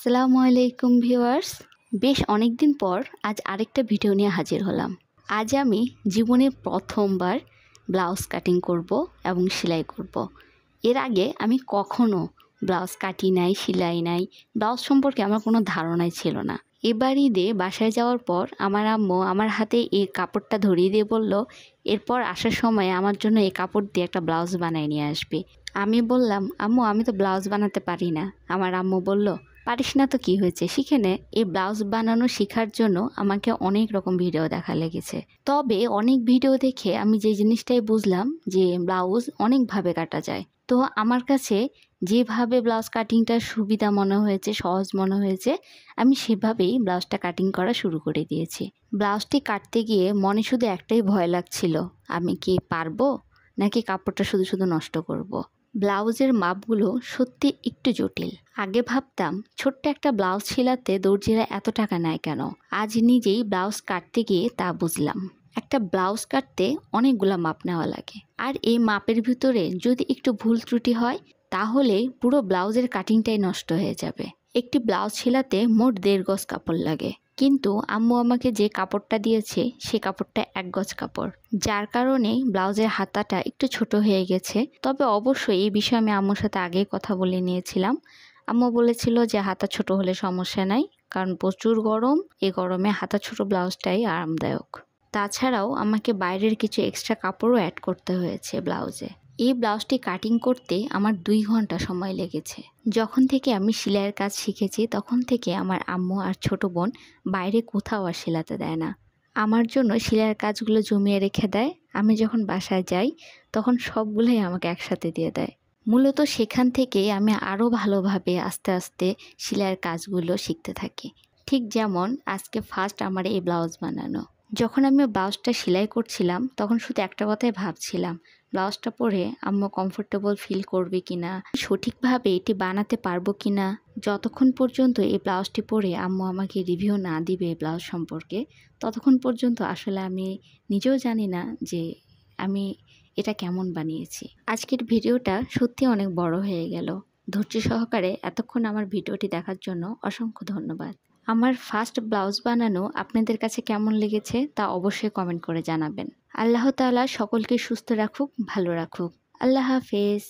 আসসালামু আলাইকুম ভিউয়ার্স। বেশ অনেক দিন পর আজ আরেকটা ভিডিও নিয়ে হাজির হলাম। আজ আমি জীবনে প্রথমবার ব্লাউজ কাটিং করব এবং সেলাই করব। এর আগে আমি কখনো ব্লাউজ কাটি নাই, সেলাই নাই, ব্লাউজ সম্পর্কে আমার কোনো ধারণাই ছিল না। এবার ঈদে বাসায় যাওয়ার পর আমার আম্মু আমার হাতে এই কাপড়টা ধরিয়ে দিয়ে বলল, এরপর আসার সময় আমার জন্য এই কাপড় দিয়ে একটা ব্লাউজ বানিয়ে নিয়ে আসবে। আমি বললাম, আম্মু আমি তো ব্লাউজ বানাতে পারি না। আমার আম্মু বলল, পারিস না তো কি হয়েছে, শিখে নে। এই ব্লাউজ বানানো শেখার জন্য আমাকে অনেক রকম ভিডিও দেখা লেগেছে। তবে অনেক ভিডিও দেখে আমি যে জিনিসটাই বুঝলাম যে ব্লাউজ অনেকভাবে কাটা যায়। তো আমার কাছে যেভাবে ব্লাউজ কাটিংটা সুবিধা মনে হয়েছে, সহজ মনে হয়েছে, আমি সেভাবেই ব্লাউজটা কাটিং করা শুরু করে দিয়েছি। ব্লাউজটি কাটতে গিয়ে মনে শুধু একটাই ভয় লাগছিল, আমি কি পারবো নাকি কাপড়টা শুধু শুধু নষ্ট করব। ব্লাউজের মাপগুলো সত্যি একটু জটিল। আগে ভাবতাম ছোট্ট একটা ব্লাউজ সেলাতে দর্জিরা এত টাকা নেয় কেন। আজ নিজেই ব্লাউজ কাটতে গিয়ে তা বুঝলাম। একটা ব্লাউজ কাটতে অনেকগুলো মাপ নেওয়া লাগে, আর এই মাপের ভিতরে যদি একটু ভুল ত্রুটি হয় তাহলে পুরো ব্লাউজের কাটিংটাই নষ্ট হয়ে যাবে। একটি ব্লাউজ সেলাতে মোট 1.5 গজ কাপড় লাগে, কিন্তু আম্মু আমাকে যে কাপড়টা দিয়েছে সে কাপড়টা 1 গজ কাপড়, যার কারণে ব্লাউজের হাতাটা একটু ছোট হয়ে গেছে। তবে অবশ্যই এই বিষয়ে আমি আম্মুর সাথে আগেই কথা বলে নিয়েছিলাম। আম্মু বলেছিল যে হাতা ছোট হলে সমস্যা নাই, কারণ প্রচুর গরম, এই গরমে হাতা ছোট ব্লাউজটাই আরামদায়ক। তাছাড়াও আমাকে বাইরের কিছু এক্সট্রা কাপড়ও অ্যাড করতে হয়েছে ব্লাউজে। এই ব্লাউজটি কাটিং করতে আমার 2 ঘন্টা সময় লেগেছে। যখন থেকে আমি সেলাইয়ের কাজ শিখেছি তখন থেকে আমার আম্মু আর ছোট বোন বাইরে কোথাও আর সেলাতে দেয় না। আমার জন্য সেলাইয়ের কাজগুলো জমিয়ে রেখে দেয়। আমি যখন বাসায় যাই তখন সবগুলোই আমাকে একসাথে দিয়ে দেয়। মূলত সেখান থেকে আমি আরও ভালোভাবে আস্তে আস্তে সেলাইয়ের কাজগুলো শিখতে থাকি। ঠিক যেমন আজকে ফার্স্ট আমার এই ব্লাউজ বানানো। যখন আমি ব্লাউজটা সেলাই করছিলাম তখন শুধু একটা কথাই ভাবছিলাম, ব্লাউজটা পরে আম্মু কমফোর্টেবল ফিল করবে কিনা, সঠিকভাবে এটি বানাতে পারবো কিনা। যতক্ষণ পর্যন্ত এই ব্লাউজটি পরে আম্মু আমাকে রিভিউ না দিবে ব্লাউজ সম্পর্কে, ততক্ষণ পর্যন্ত আসলে আমি নিজেও জানি না যে আমি এটা কেমন বানিয়েছি। আজকের ভিডিওটা সত্যি অনেক বড় হয়ে গেল। ধৈর্য সহকারে এতক্ষণ আমার ভিডিওটি দেখার জন্য অসংখ্য ধন্যবাদ। আমার ফার্স্ট ব্লাউজ বানানো আপনাদের কাছে কেমন লেগেছে তা অবশ্যই কমেন্ট করে জানাবেন। আল্লাহ তাআলা সকলকে সুস্থ রাখুক, ভালো রাখুক। আল্লাহ হাফেজ।